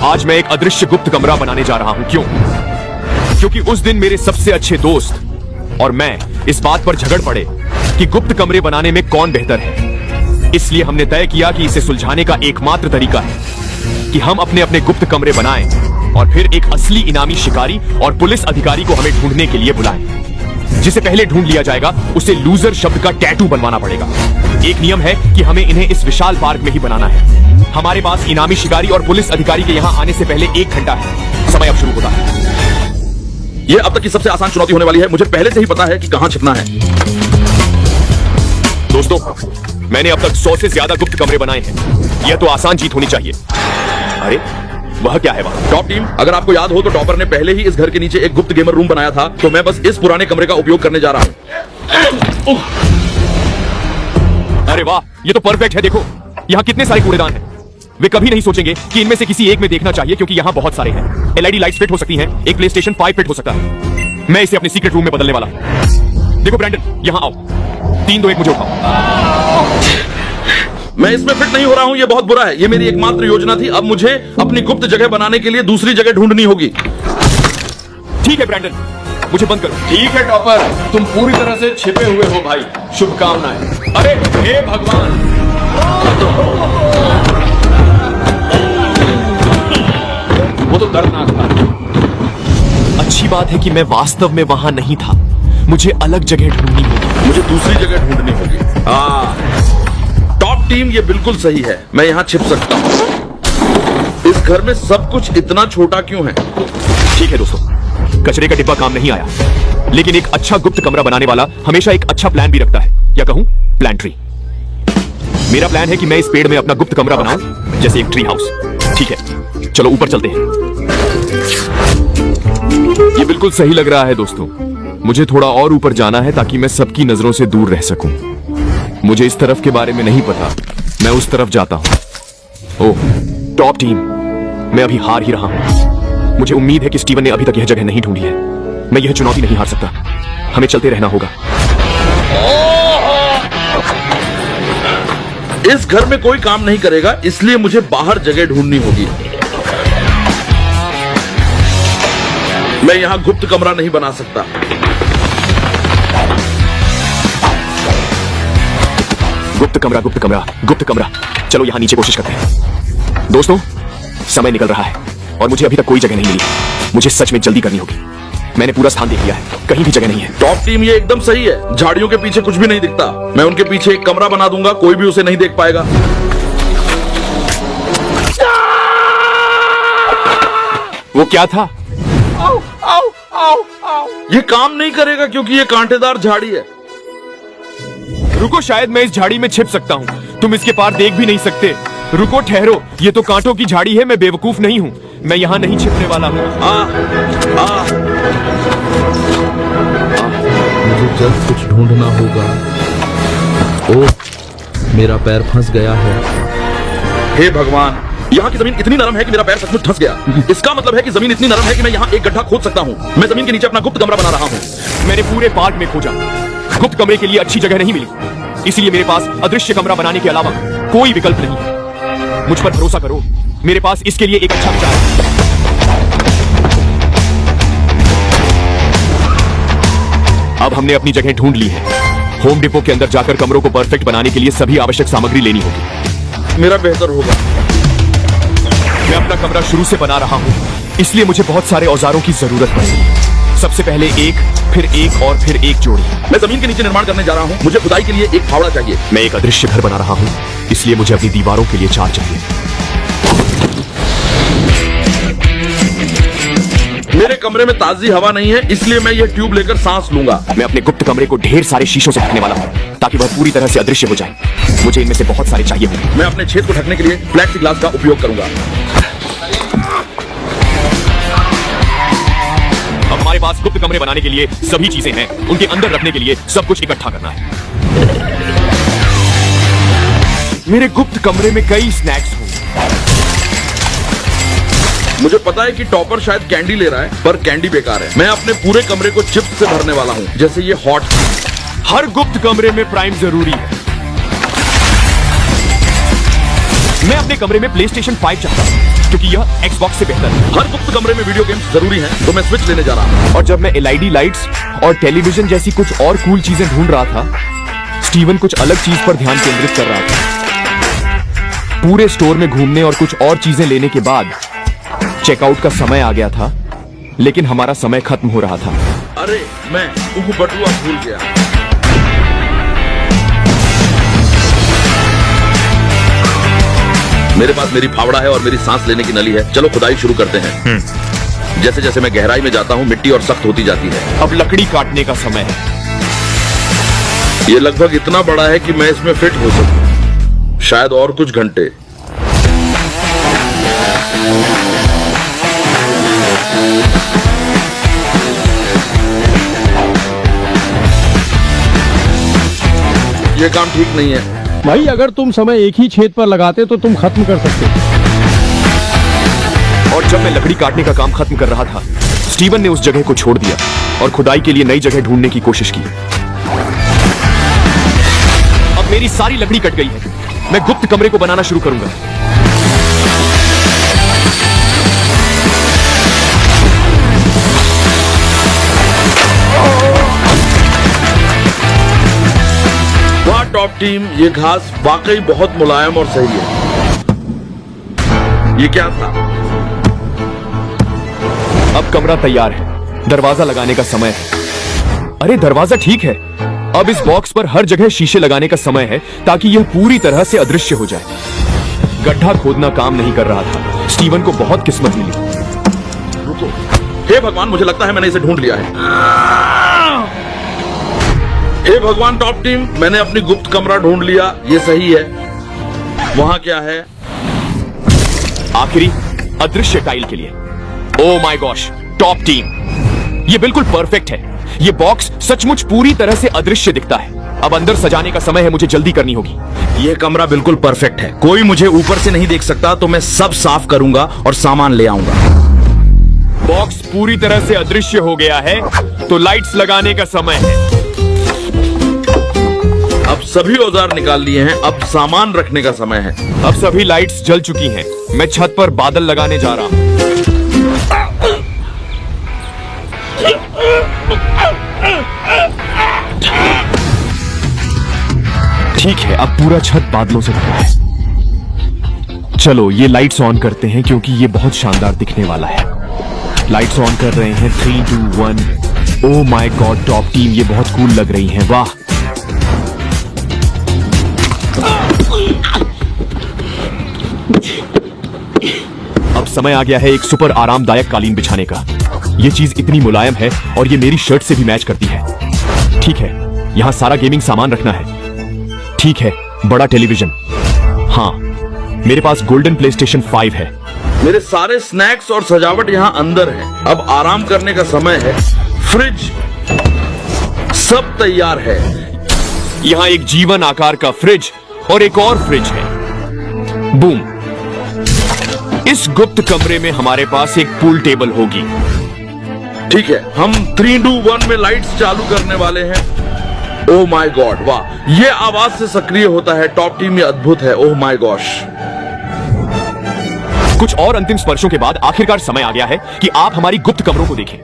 आज मैं एक अदृश्य गुप्त कमरा बनाने जा रहा हूं। क्यों? क्योंकि उस दिन मेरे सबसे अच्छे दोस्त और मैं इस बात पर झगड़ पड़े कि गुप्त कमरे बनाने में कौन बेहतर है। इसलिए हमने तय किया कि इसे सुलझाने का एकमात्र तरीका है कि हम अपने अपने गुप्त कमरे बनाएं और फिर एक असली इनामी शिकारी और पुलिस अधिकारी को हमें ढूंढने के लिए बुलाएं। जिसे पहले ढूंढ लिया जाएगा उसे लूजर शब्द का टैटू बनवाना पड़ेगा। एक नियम है कि हमें इन्हें इस विशाल पार्क में ही बनाना है। हमारे पास इनामी शिकारी और पुलिस अधिकारी के यहाँ आने से पहले 1 घंटा है। समय अब शुरू होता है। यह अब तक की सबसे आसान चुनौती होने वाली है। मुझे पहले से ही पता है कि कहां छिपना है। दोस्तों, मैंने अब तक 100 से ज्यादा गुप्त कमरे बनाए हैं। यह तो आसान जीत होनी चाहिए। अरे वह क्या है वहां? टॉप टीम, अगर आपको याद हो तो टॉपर ने पहले ही इस घर के नीचे एक गुप्त गेमर रूम बनाया था, तो मैं बस इस पुराने कमरे का उपयोग करने जा रहा हूं। अरे वाह, ये तो परफेक्ट है। देखो यहाँ कितने सारे कूड़ेदान हैं। वे कभी नहीं सोचेंगे कि इनमें से किसी एक में देखना चाहिए, क्योंकि यहाँ बहुत सारे हैं। एलईडी लाइट्स फिट हो सकती हैं, एक प्लेस्टेशन 5 फिट हो सकता है। मैं इसे अपने सीक्रेट रूम में बदलने वाला हूं। देखो ब्रैंडन, यहाँ आओ। 3 2 1 मुझे उठाओ। मैं इसमें फिट नहीं हो रहा हूं, ये बहुत बुरा है। ये मेरी एकमात्र योजना थी। अब मुझे अपनी गुप्त जगह बनाने के लिए दूसरी जगह ढूंढनी होगी। ठीक है ब्रैंडन, मुझे बंद करो। ठीक है टॉपर, तुम पूरी तरह से छिपे हुए हो भाई। शुभकामनाएं। अरे हे भगवान, वो तो दर्दनाक था। अच्छी बात है कि मैं वास्तव में वहां नहीं था। मुझे अलग जगह ढूंढनी होगी। मुझे दूसरी जगह ढूंढनी होगी। टॉप टीम, ये बिल्कुल सही है। मैं यहाँ छिप सकता हूँ। इस घर में सब कुछ इतना छोटा क्यों है? ठीक है दोस्तों, कचरे का डिब्बा काम नहीं आया, लेकिन एक अच्छा गुप्त कमरा बनाने वाला हमेशा एक अच्छा प्लान भी रखता है, या कहूं प्लान ट्री। मेरा प्लान है कि मैं इस पेड़ में अपना गुप्त कमरा बनाऊं, जैसे एक ट्री हाउस। ठीक है, चलो ऊपर चलते हैं। ये बिल्कुल सही लग रहा है दोस्तों। मुझे थोड़ा और ऊपर जाना है ताकि मैं सबकी नजरों से दूर रह सकूं। मुझे इस तरफ के बारे में नहीं पता। मैं उस तरफ जाता हूं। ओह टॉप टीम, मैं अभी हार ही रहा हूं। मुझे उम्मीद है कि स्टीवन ने अभी तक यह जगह नहीं ढूंढी है। मैं यह चुनौती नहीं हार सकता। हमें चलते रहना होगा। इस घर में कोई काम नहीं करेगा, इसलिए मुझे बाहर जगह ढूंढनी होगी। मैं यहां गुप्त कमरा नहीं बना सकता। गुप्त कमरा, गुप्त कमरा, गुप्त कमरा। चलो यहां नीचे कोशिश करते हैं। दोस्तों, समय निकल रहा है और मुझे अभी तक कोई जगह नहीं मिली। मुझे सच में जल्दी करनी होगी। मैंने पूरा स्थान देख लिया है, कहीं भी जगह नहीं है। टॉप टीम, ये एकदम सही है। झाड़ियों के पीछे कुछ भी नहीं दिखता। मैं उनके पीछे एक कमरा बना दूंगा, कोई भी उसे नहीं देख पाएगा। वो क्या था? ये काम नहीं करेगा क्योंकि ये कांटेदार झाड़ी है। रुको, शायद मैं इस झाड़ी में छिप सकता हूँ। तुम इसके पार देख भी नहीं सकते। रुको, ठहरो। ये तो कांटों की झाड़ी है। मैं बेवकूफ नहीं हूँ। मैं यहाँ नहीं छिपने वाला हूँ। मुझे जल्द कुछ ढूंढना होगा। ओह, मेरा पैर फंस गया है। हे भगवान, यहाँ की जमीन इतनी नरम है कि मेरा पैर सचमुच धंस गया। इसका मतलब है कि जमीन इतनी नरम है कि मैं यहाँ एक गड्ढा खोद सकता हूँ। मैं जमीन के नीचे अपना गुप्त कमरा बना रहा हूँ। मैंने पूरे पार्क में खोजा, गुप्त कमरे के लिए अच्छी जगह नहीं मिली। इसलिए मेरे पास अदृश्य कमरा बनाने के अलावा कोई विकल्प नहीं है। मुझ पर भरोसा करो, मेरे पास इसके लिए एक अच्छा विचार है। अब हमने अपनी जगह ढूंढ ली है। होम डिपो के अंदर जाकर कमरों को परफेक्ट बनाने के लिए सभी आवश्यक सामग्री लेनी होगी। मेरा बेहतर होगा। मैं अपना कमरा शुरू से बना रहा हूँ, इसलिए मुझे बहुत सारे औजारों की जरूरत पड़ेगी। सबसे पहले एक, फिर एक और फिर एक जोड़ी। मैं जमीन के नीचे निर्माण करने जा रहा हूँ। मुझे खुदाई के लिए एक फावड़ा चाहिए। मैं एक अदृश्य घर बना रहा हूँ, इसलिए मुझे अपनी दीवारों के लिए 4 चाहिए। मेरे कमरे में ताजी हवा नहीं है, इसलिए मैं ये ट्यूब लेकर सांस लूंगा। मैं अपने गुप्त कमरे को ढेर सारे शीशों से ढकने वाला हूँ, ताकि वह पूरी तरह से अदृश्य हो जाए। मुझे इनमें से बहुत सारे चाहिए होंगे। मैं अपने छेद को ढकने के लिए प्लेक्सी ग्लास का उपयोग करूंगा। अब हमारे पास गुप्त कमरे बनाने के लिए सभी चीजें हैं। उनके अंदर रखने के लिए सब कुछ इकट्ठा करना है। मेरे गुप्त कमरे में कई स्नैक्स होंगे। मुझे पता है कि टॉपर शायद कैंडी ले रहा है, पर कैंडी बेकार है। मैं अपने पूरे कमरे को चिप्स से भरने वाला हूँ, जैसे ये हॉट। हर गुप्त कमरे में प्राइम जरूरी है। मैं अपने कमरे में प्लेस्टेशन 5 चाहता हूँ। क्योंकि यह Xbox से बेहतर है। हर गुप्त कमरे में वीडियो गेम्स जरूरी हैं, तो मैं स्विच लेने जा रहा हूँ। और जब मैं LED लाइट्स और टेलीविजन जैसी कुछ और कूल चीजें ढूंढ रहा था, स्टीवन कुछ अलग चीज पर ध्यान केंद्रित कर रहा था। पूरे स्टोर में घूमने और कुछ और चीजें लेने के बाद चेकआउट का समय आ गया था, लेकिन हमारा समय खत्म हो रहा था। अरे मैं बटुआ भूल गया। मेरे पास मेरी फावड़ा है और मेरी सांस लेने की नली है। चलो खुदाई शुरू करते हैं। जैसे जैसे मैं गहराई में जाता हूँ मिट्टी और सख्त होती जाती है। अब लकड़ी काटने का समय है। ये लगभग इतना बड़ा है कि मैं इसमें फिट हो सकूं। शायद और कुछ घंटे। ये काम ठीक नहीं है। भाई अगर तुम समय एक ही छेद पर लगाते तो तुम खत्म कर सकते। और जब मैं लकड़ी काटने का काम खत्म कर रहा था, स्टीवन ने उस जगह को छोड़ दिया और खुदाई के लिए नई जगह ढूंढने की कोशिश की। अब मेरी सारी लकड़ी कट गई है। मैं गुप्त कमरे को बनाना शुरू करूंगा। वाह टॉप टीम, ये घास वाकई बहुत मुलायम और सही है। ये क्या था? अब कमरा तैयार है। दरवाजा लगाने का समय है। अरे दरवाजा ठीक है। अब इस बॉक्स पर हर जगह शीशे लगाने का समय है ताकि यह पूरी तरह से अदृश्य हो जाए। गड्ढा खोदना काम नहीं कर रहा था। स्टीवन को बहुत किस्मत मिली। रुको, हे भगवान, मुझे लगता है मैंने इसे ढूंढ लिया है। हे भगवान टॉप टीम, मैंने अपनी गुप्त कमरा ढूंढ लिया। ये सही है। वहां क्या है? आखिरी अदृश्य टाइल के लिए। Oh my gosh top team, ये बिल्कुल परफेक्ट है। ये बॉक्स सचमुच पूरी तरह से अदृश्य दिखता है। अब अंदर सजाने का समय है। मुझे जल्दी करनी होगी। यह कमरा बिल्कुल परफेक्ट है। कोई मुझे ऊपर से नहीं देख सकता, तो मैं सब साफ करूंगा और सामान ले आऊंगा। बॉक्स पूरी तरह से अदृश्य हो गया है, तो लाइट्स लगाने का समय है। अब सभी औजार निकाल लिए हैं। अब सामान रखने का समय है। अब सभी लाइट्स जल चुकी हैं। मैं छत पर बादल लगाने जा रहा हूं। ठीक है, अब पूरा छत बादलों से ढका है। चलो ये लाइट्स ऑन करते हैं क्योंकि ये बहुत शानदार दिखने वाला है। लाइट्स ऑन कर रहे हैं। 3, 2, 1। Oh my God top team, ये बहुत कूल लग रही हैं। वाह। अब समय आ गया है एक सुपर आरामदायक कालीन बिछाने का। ये चीज इतनी मुलायम है और ये मेरी शर्ट से भी मैच करती है। ठीक है, यहां सारा गेमिंग सामान रखना है। ठीक है, बड़ा टेलीविजन। हाँ, मेरे पास गोल्डन प्लेस्टेशन 5 है। मेरे सारे स्नैक्स और सजावट यहाँ अंदर है। अब आराम करने का समय है। फ्रिज, सब तैयार है। यहाँ एक जीवन आकार का फ्रिज और एक और फ्रिज है। बूम। इस गुप्त कमरे में हमारे पास एक पूल टेबल होगी। ठीक है, हम 3, 2, 1 में लाइट्स चालू करने वाले हैं। ओह माय गॉड, वाह, ये आवाज से सक्रिय होता है। टॉप टीम, ये अद्भुत है। Oh my gosh. कुछ और अंतिम स्पर्शों के बाद आखिरकार समय आ गया है कि आप हमारी गुप्त कमरों को देखें।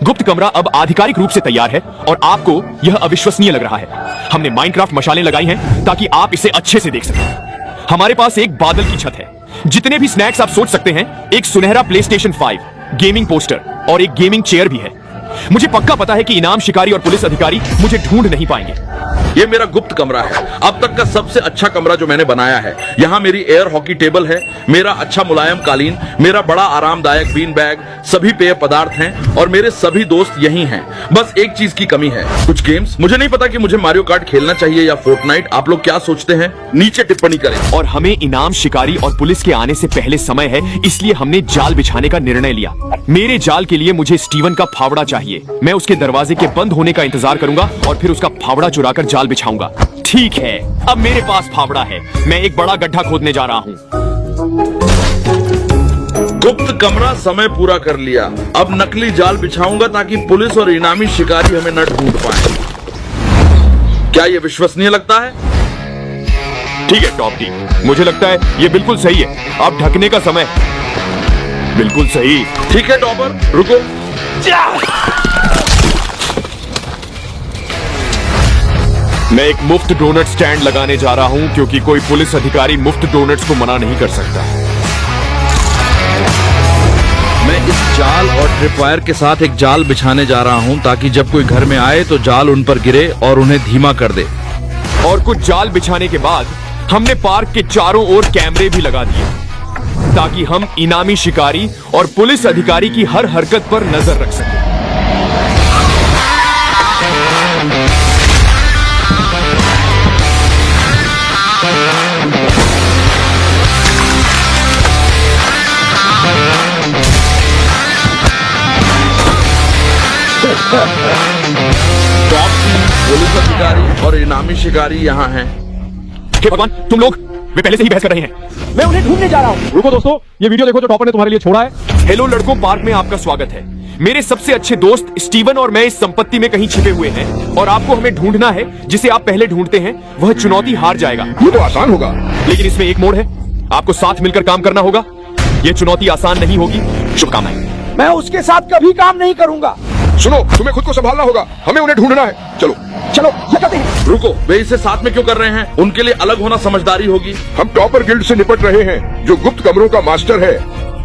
गुप्त कमरा अब आधिकारिक रूप से तैयार है और आपको यह अविश्वसनीय लग रहा है। हमने माइनक्राफ्ट मशालें लगाई हैं ताकि आप इसे अच्छे से देख सकें। हमारे पास एक बादल की छत है। जितने भी स्नैक्स आप सोच सकते हैं, एक सुनहरा प्लेस्टेशन 5, गेमिंग पोस्टर और एक गेमिंग चेयर भी है। मुझे पक्का पता है कि इनाम शिकारी और पुलिस अधिकारी मुझे ढूंढ नहीं पाएंगे। ये मेरा गुप्त कमरा है, अब तक का सबसे अच्छा कमरा जो मैंने बनाया है। यहाँ मेरी एयर हॉकी टेबल है, मेरा अच्छा मुलायम कालीन, मेरा बड़ा आरामदायक बीन बैग, सभी पेय पदार्थ हैं और मेरे सभी दोस्त यही हैं। बस एक चीज की कमी है, कुछ गेम्स। मुझे नहीं पता कि मुझे मारियो कार्ट खेलना चाहिए या फोर्टनाइट। आप लोग क्या सोचते हैं? नीचे टिप्पणी करें। और हमें इनाम शिकारी और पुलिस के आने से पहले समय है, इसलिए हमने जाल बिछाने का निर्णय लिया। मेरे जाल के लिए मुझे स्टीवन का फावड़ा चाहिए। मैं उसके दरवाजे के बंद होने का इंतजार करूंगा और फिर उसका फावड़ा चुराकर जाल बिछाऊंगा। ठीक है, अब मेरे पास फावड़ा है। मैं एक बड़ा गड्ढा खोदने जा रहा हूं। गुप्त कमरा समय पूरा कर लिया। अब नकली जाल बिछाऊंगा ताकि पुलिस और इनामी शिकारी हमें न ढूंढ पाए। क्या यह विश्वसनीय लगता है? ठीक है टॉप टीम, मुझे लगता है ये बिल्कुल सही है। अब ढकने का समय है। बिल्कुल सही। ठीक है टॉपर, रुको। मैं एक मुफ्त डोनट स्टैंड लगाने जा रहा हूं क्योंकि कोई पुलिस अधिकारी मुफ्त डोनट्स को मना नहीं कर सकता। मैं इस जाल और ट्रिपवायर के साथ एक जाल बिछाने जा रहा हूं ताकि जब कोई घर में आए तो जाल उन पर गिरे और उन्हें धीमा कर दे। और कुछ जाल बिछाने के बाद हमने पार्क के चारों ओर कैमरे भी लगा दिए ताकि हम इनामी शिकारी और पुलिस अधिकारी की हर हरकत पर नजर रख सकें। टॉप टीम, पुलिस अधिकारी और इनामी शिकारी यहाँ हैं। हे भगवान, तुम लोग, वे पहले से ही बहस कर रहे हैं। मैं उन्हें ढूंढने जा रहा हूँ। रुको दोस्तों, ये वीडियो देखो जो टॉपर ने तुम्हारे लिए छोड़ा है। हेलो लड़कों, पार्क में आपका स्वागत है। मेरे सबसे अच्छे दोस्त स्टीवन और मैं इस संपत्ति में कहीं छिपे हुए हैं और आपको हमें ढूंढना है। जिसे आप पहले ढूंढते हैं वह चुनौती हार जाएगा। ये तो आसान होगा। लेकिन इसमें एक मोड़ है, आपको साथ मिलकर काम करना होगा। यह चुनौती आसान नहीं होगी। शुभकामनाएं। मैं उसके साथ कभी काम नहीं करूंगा। सुनो, तुम्हें खुद को संभालना होगा, हमें उन्हें ढूंढना है। चलो चलो ये करते हैं। रुको, वे इसे साथ में क्यों कर रहे हैं? उनके लिए अलग होना समझदारी होगी। हम टॉपर गिल्ड से निपट रहे हैं जो गुप्त कमरों का मास्टर है।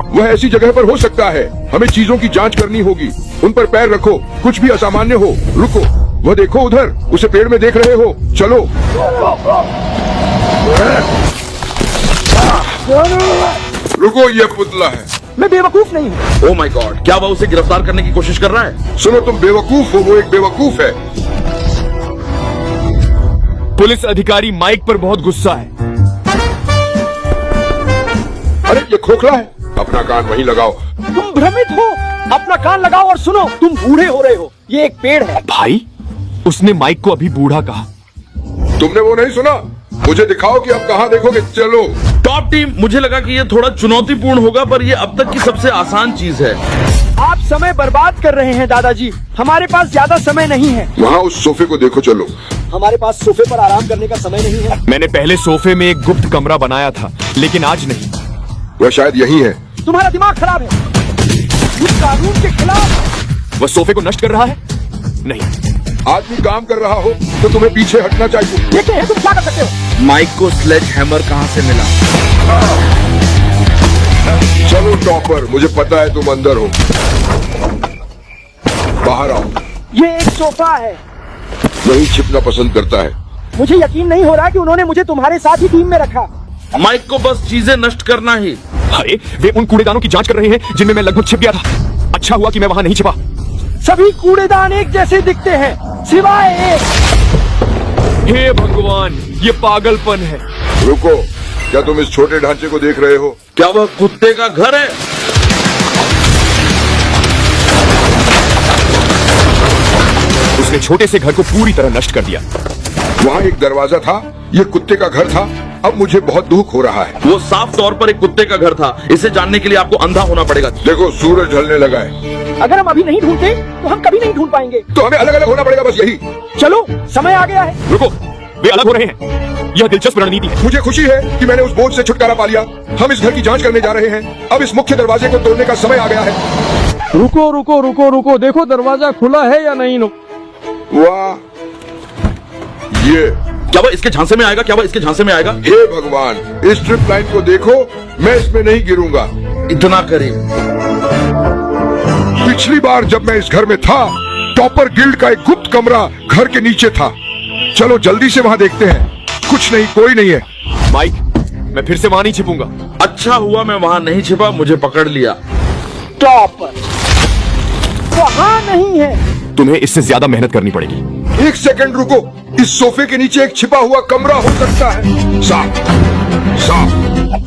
वह ऐसी जगह पर हो सकता है। हमें चीजों की जांच करनी होगी। उन पर पैर रखो, कुछ भी असामान्य हो। रुको, वह देखो उधर, उसे पेड़ में देख रहे हो। चलो। रुको, ये पुतला है। मैं बेवकूफ नहीं हूँ। ओह माय गॉड, क्या वह उसे गिरफ्तार करने की कोशिश कर रहा है? सुनो, तुम बेवकूफ हो, वो एक बेवकूफ है। पुलिस अधिकारी माइक पर बहुत गुस्सा है। अरे ये खोखला है। अपना कान वहीं लगाओ। तुम भ्रमित हो। अपना कान लगाओ और सुनो, तुम बूढ़े हो रहे हो। ये एक पेड़ है। भाई, उसने माइक को अभी बूढ़ा कहा। तुमने वो नहीं सुना? मुझे दिखाओ कि अब कहाँ देखोगे। चलो। टॉप टीम, मुझे लगा कि यह थोड़ा चुनौतीपूर्ण होगा, पर यह अब तक की सबसे आसान चीज है। आप समय बर्बाद कर रहे हैं दादाजी। हमारे पास ज्यादा समय नहीं है। वहाँ उस सोफे को देखो। चलो। हमारे पास सोफे पर आराम करने का समय नहीं है। मैंने पहले सोफे में एक गुप्त कमरा बनाया था, लेकिन आज नहीं। वह शायद यही है। तुम्हारा दिमाग खराब है। इस कानून के खिलाफ। वह सोफे को नष्ट कर रहा है? नहीं। आदमी काम कर रहा हो तो तुम्हें पीछे हटना चाहिए। देखते हैं तुम क्या कर सकते हो। माइक को स्लेज हैमर कहाँ से मिला? चलो टॉपर, मुझे पता है तुम अंदर हो। बाहर आओ। ये एक सोफा है। वही छिपना पसंद करता है। मुझे यकीन नहीं हो रहा कि उन्होंने मुझे तुम्हारे साथ ही टीम में रखा। माइक को बस चीजें नष्ट करना ही। अरे, वे उन कूड़ेदानों की जांच कर रहे हैं जिनमें मैं लगभग छिप गया था। अच्छा हुआ कि मैं वहां नहीं छिपा। सभी कूड़ेदान एक जैसे दिखते हैं सिवाय एक। हे भगवान, ये पागलपन है। रुको, क्या तुम इस छोटे ढांचे को देख रहे हो? क्या वह कुत्ते का घर है? उसने छोटे से घर को पूरी तरह नष्ट कर दिया। वहाँ एक दरवाजा था, ये कुत्ते का घर था। अब मुझे बहुत दुख हो रहा है। वो साफ तौर पर एक कुत्ते का घर था। इसे जानने के लिए आपको अंधा होना पड़ेगा। देखो, सूरज ढलने लगा है। अगर हम अभी नहीं ढूंढते तो हम कभी नहीं ढूंढ पाएंगे। तो हमें अलग अलग होना पड़ेगा, बस यही। चलो, समय आ गया है। रुको, वे अलग हो रहे हैं। यह दिलचस्प रणनीति है। मुझे खुशी है कि मैंने उस बोझ से छुटकारा पा लिया। हम इस घर की जांच करने जा रहे हैं। अब इस मुख्य दरवाजे को तोड़ने का समय आ गया है। रुको रुको रुको रुको, देखो दरवाजा खुला है या नहीं। नो, वाह, ये क्या वह इसके झांसे में आएगा? क्या वह इसके झांसे में आएगा? हे भगवान, इस ट्रिप लाइन को देखो। मैं इसमें नहीं गिरूंगा। इतना करीब। पिछली बार जब मैं इस घर में था, टॉपर गिल्ड का एक गुप्त कमरा घर के नीचे था। चलो जल्दी से वहाँ देखते हैं। कुछ नहीं, कोई नहीं है। माइक, मैं फिर से वहां नहीं छिपूंगा। अच्छा हुआ मैं वहां नहीं छिपा, मुझे पकड़ लिया। टॉपर वहाँ नहीं है। तुम्हें इससे ज्यादा मेहनत करनी पड़ेगी। एक सेकंड रुको, इस सोफे के नीचे एक छिपा हुआ कमरा हो सकता है। साफ साफ।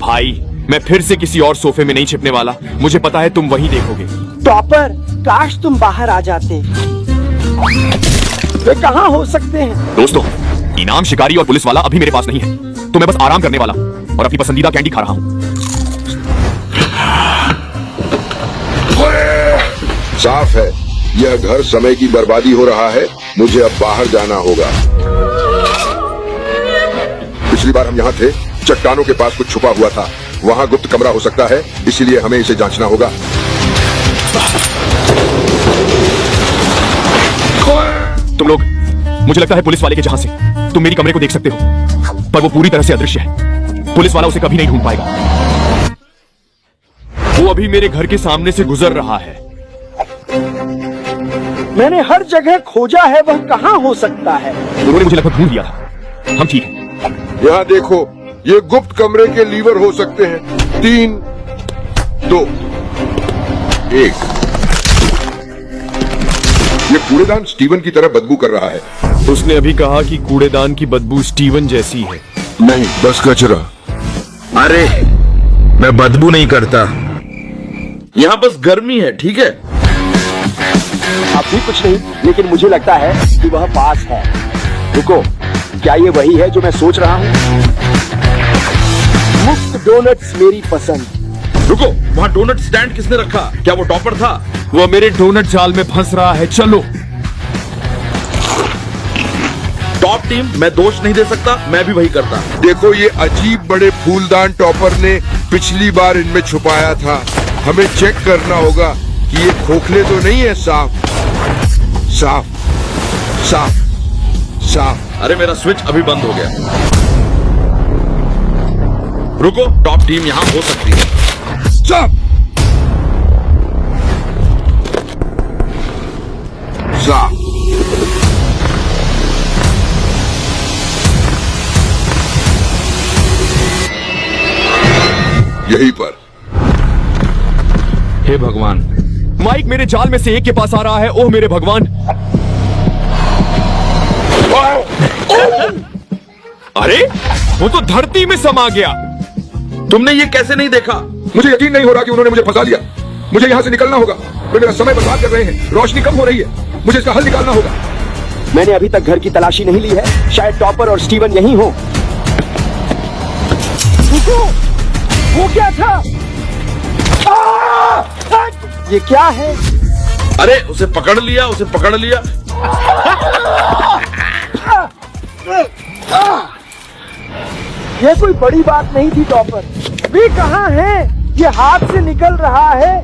भाई, मैं फिर से किसी और सोफे में नहीं छिपने वाला। मुझे पता है तुम वहीं देखोगे। टॉपर, काश तुम बाहर आ जाते। वे कहाँ हो सकते हैं? दोस्तों, इनाम शिकारी और पुलिस वाला अभी मेरे पास नहीं है, तो मैं बस आराम करने वाला हूँ और अपनी पसंदीदा कैंडी खा रहा हूँ। साफ है, यह घर समय की बर्बादी हो रहा है। मुझे अब बाहर जाना होगा। पिछली बार हम यहाँ थे, चट्टानों के पास कुछ छुपा हुआ था। वहाँ गुप्त कमरा हो सकता है, इसीलिए हमें इसे जांचना होगा। तुम लोग, मुझे लगता है पुलिस वाले के जहां से तुम मेरी कमरे को देख सकते हो, पर वो पूरी तरह से अदृश्य है। पुलिस वाला उसे कभी नहीं ढूंढ पाएगा। वो अभी मेरे घर के सामने से गुजर रहा है। मैंने हर जगह खोजा है, वह कहाँ हो सकता है? उन्होंने मुझे लगभग ढूंढ लिया था। हम ठीक हैं। यहाँ देखो, ये गुप्त कमरे के लीवर हो सकते हैं। 3, 2, 1। ये कूड़ेदान स्टीवन की तरह बदबू कर रहा है। उसने अभी कहा कि कूड़ेदान की बदबू स्टीवन जैसी है। नहीं, बस कचरा। अरे मैं बदबू नहीं करता, यहाँ बस गर्मी है, ठीक है? अब भी कुछ नहीं, लेकिन मुझे लगता है कि वह पास है। रुको, क्या ये वही है जो मैं सोच रहा हूँ? मुफ्त डोनट्स मेरी पसंद। रुको, वहाँ डोनट स्टैंड किसने रखा? क्या वो टॉपर था? वो मेरे डोनट जाल में फंस रहा है। चलो। टॉप टीम, मैं दोष नहीं दे सकता, मैं भी वही करता। देखो, ये अजीब बड़े फूलदान टॉपर ने पिछली बार इनमें छुपाया था। हमें चेक करना होगा कि ये खोखले तो नहीं है। साफ साफ साफ साफ। अरे मेरा स्विच अभी बंद हो गया। रुको, टॉप टीम यहाँ हो सकती है। साफ साफ। यहीं पर। हे भगवान, माइक मेरे जाल में से एक के पास आ रहा है। ओह मेरे भगवान। अरे वो तो धरती में समा गया। तुमने ये कैसे नहीं देखा? मुझे यकीन नहीं हो रहा कि उन्होंने मुझे फंसा लिया। मुझे यहाँ से निकलना होगा। वे मेरा समय बर्बाद कर रहे हैं। रोशनी कम हो रही है। मुझे इसका हल निकालना होगा। मैंने अभी तक घर की तलाशी नहीं ली है। शायद टॉपर और स्टीवन यहीं हो। रुको, वो क्या था? ये क्या है? अरे उसे पकड़ लिया, उसे पकड़ लिया। ये कोई बड़ी बात नहीं थी टॉपर। वे कहाँ हैं? ये हाथ से निकल रहा है।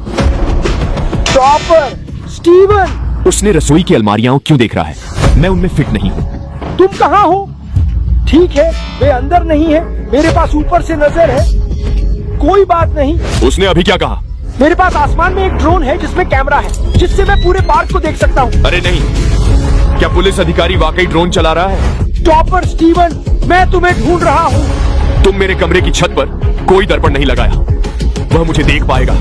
Topper, Steven. उसने रसोई की अलमारियां क्यों देख रहा है? मैं उनमें फिट नहीं हूं। तुम कहाँ हो? ठीक है, वे अंदर नहीं है। मेरे पास ऊपर से नजर है। कोई बात नहीं। उसने अभी क्या कहा? मेरे पास आसमान में एक ड्रोन है जिसमें कैमरा है, जिससे मैं पूरे पार्क को देख सकता हूँ। अरे नहीं, क्या पुलिस अधिकारी वाकई ड्रोन चला रहा है? टॉपर, स्टीवन, मैं तुम्हें ढूंढ रहा हूँ। तुम मेरे कमरे की छत पर कोई दर्पण नहीं लगाया। वह मुझे देख पाएगा।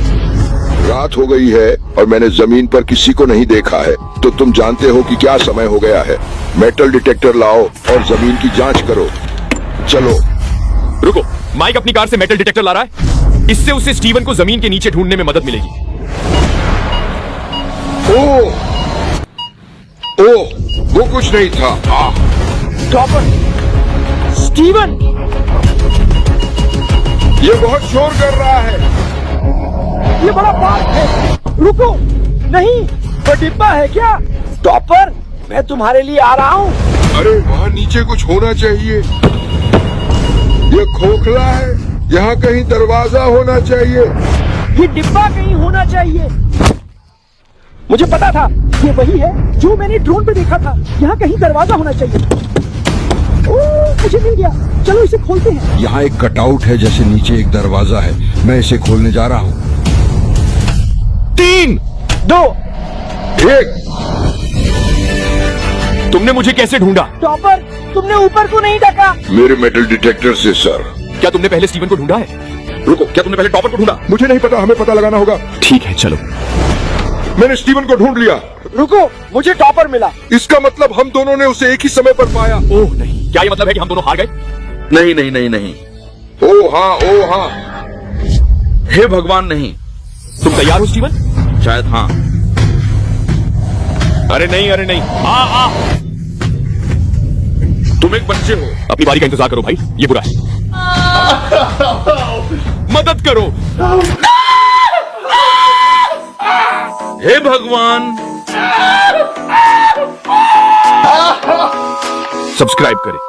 रात हो गई है और मैंने जमीन पर किसी को नहीं देखा है। तो तुम जानते हो कि क्या समय हो गया है। मेटल डिटेक्टर लाओ और जमीन की जांच करो। चलो। रुको, माइक अपनी कार से मेटल डिटेक्टर ला रहा है। इससे उसे स्टीवन को जमीन के नीचे ढूंढने में मदद मिलेगी। ओह, वो कुछ नहीं था। टॉपर, स्टीवन, ये बहुत शोर कर रहा है। ये बड़ा पार्क है। रुको, नहीं, वो डिब्बा है क्या? टॉपर, मैं तुम्हारे लिए आ रहा हूँ। अरे वहाँ नीचे कुछ होना चाहिए। ये खोखला है। यहाँ कहीं दरवाजा होना चाहिए। ये डिब्बा कहीं होना चाहिए। मुझे पता था, ये वही है जो मैंने ड्रोन पे देखा था। यहाँ कहीं दरवाजा होना चाहिए। ओह, मुझे मिल गया। चलो इसे खोलते हैं। यहाँ एक कटआउट है, जैसे नीचे एक दरवाजा है। मैं इसे खोलने जा रहा हूँ। 3, 2, 1। तुमने मुझे कैसे ढूंढा? टॉपर, तुमने ऊपर को नहीं ढका। मेरे मेटल डिटेक्टर से सर। क्या तुमने पहले स्टीवन को ढूंढा है? रुको, क्या तुमने पहले टॉपर को ढूंढा? मुझे नहीं पता, हमें पता लगाना होगा। ठीक है, चलो। मैंने स्टीवन को ढूंढ लिया। रुको, मुझे टॉपर मिला। इसका मतलब हम दोनों ने उसे एक ही समय पर पाया। ओह नहीं, क्या ये मतलब है कि हम दोनों हार गए? नहीं नहीं नहीं नहीं। ओ हाँ। हे भगवान, नहीं। तुम तैयार हो स्टीवन? शायद हाँ। अरे नहीं। आ। तुम एक बच्चे हो। अपनी बारी का इंतजार करो भाई, ये बुरा है। मदद करो। हे भगवान। सब्सक्राइब करें।